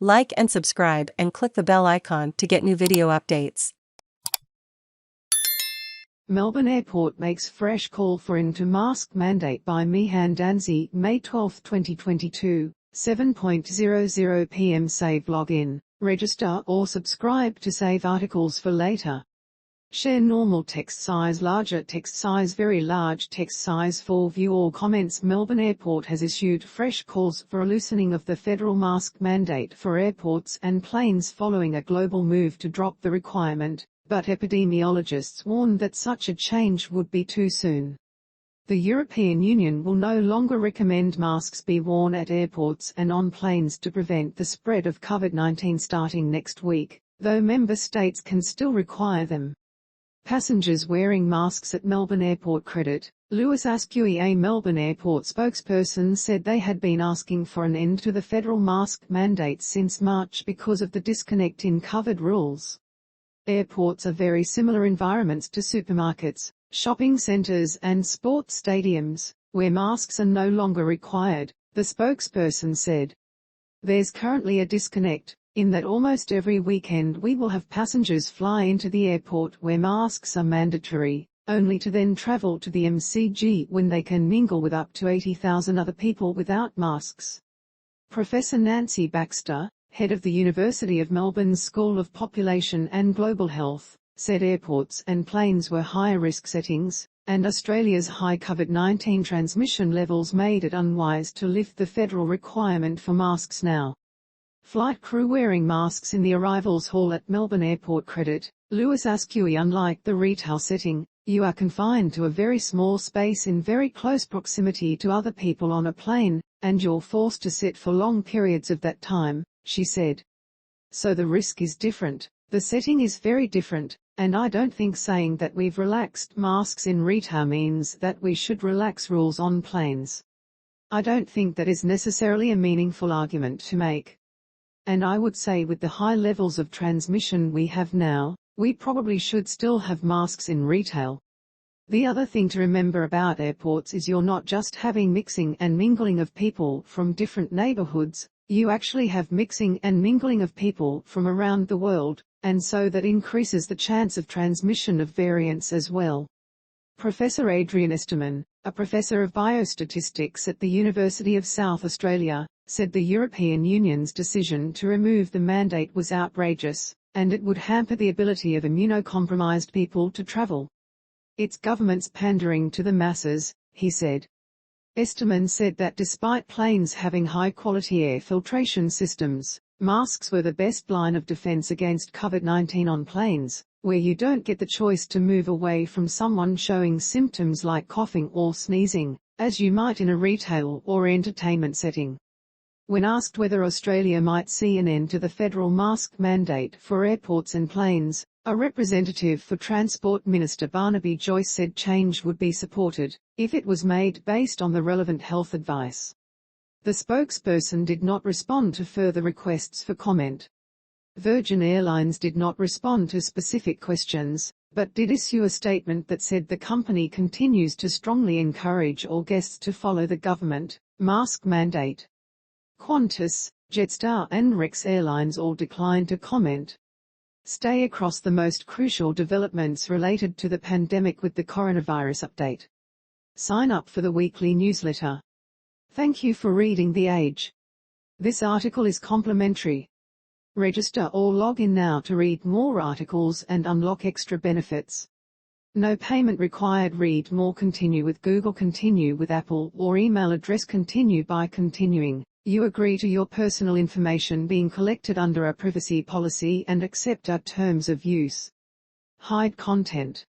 Like and subscribe and click the bell icon to get new video updates. Melbourne Airport makes fresh call for end to mask mandate by Mihan Danzi, May 12, 2022, 7:00 p.m. Save login, register or subscribe to save articles for later. Share normal text size, larger text size, very large text size for view all comments. Melbourne Airport has issued fresh calls for a loosening of the federal mask mandate for airports and planes following a global move to drop the requirement, but epidemiologists warn that such a change would be too soon. The European Union will no longer recommend masks be worn at airports and on planes to prevent the spread of COVID-19 starting next week, though member states can still require them. Passengers wearing masks at Melbourne Airport credit. Lewis Askew, a Melbourne Airport spokesperson, said they had been asking for an end to the federal mask mandate since March because of the disconnect in covered rules. Airports are very similar environments to supermarkets, shopping centres and sports stadiums, where masks are no longer required, the spokesperson said. There's currently a disconnect, in that almost every weekend we will have passengers fly into the airport where masks are mandatory, only to then travel to the MCG when they can mingle with up to 80,000 other people without masks. Professor Nancy Baxter, head of the University of Melbourne's School of Population and Global Health, said airports and planes were higher risk settings, and Australia's high COVID-19 transmission levels made it unwise to lift the federal requirement for masks now. Flight crew wearing masks in the arrivals hall at Melbourne Airport credit. Lewis Askew, unlike the retail setting, you are confined to a very small space in very close proximity to other people on a plane, and you're forced to sit for long periods of that time, she said. So the risk is different, the setting is very different, and I don't think saying that we've relaxed masks in retail means that we should relax rules on planes. I don't think that is necessarily a meaningful argument to make. And I would say with the high levels of transmission we have now, we probably should still have masks in retail. The other thing to remember about airports is you're not just having mixing and mingling of people from different neighborhoods, you actually have mixing and mingling of people from around the world, and so that increases the chance of transmission of variants as well. Professor Adrian Esterman, a professor of biostatistics at the University of South Australia, said the European Union's decision to remove the mandate was outrageous, and it would hamper the ability of immunocompromised people to travel. It's governments pandering to the masses, he said. Esterman said that despite planes having high-quality air filtration systems, masks were the best line of defense against COVID-19 on planes, where you don't get the choice to move away from someone showing symptoms like coughing or sneezing, as you might in a retail or entertainment setting. When asked whether Australia might see an end to the federal mask mandate for airports and planes, a representative for Transport Minister Barnaby Joyce said change would be supported, if it was made based on the relevant health advice. The spokesperson did not respond to further requests for comment. Virgin Airlines did not respond to specific questions, but did issue a statement that said the company continues to strongly encourage all guests to follow the government mask mandate. Qantas, Jetstar and Rex Airlines all declined to comment. Stay across the most crucial developments related to the pandemic with the coronavirus update. Sign up for the weekly newsletter. Thank you for reading The Age. This article is complimentary. Register or log in now to read more articles and unlock extra benefits. No payment required. Read more. Continue with Google, continue with Apple, or email address continue by continuing. You agree to your personal information being collected under a privacy policy and accept our terms of use. Hide content.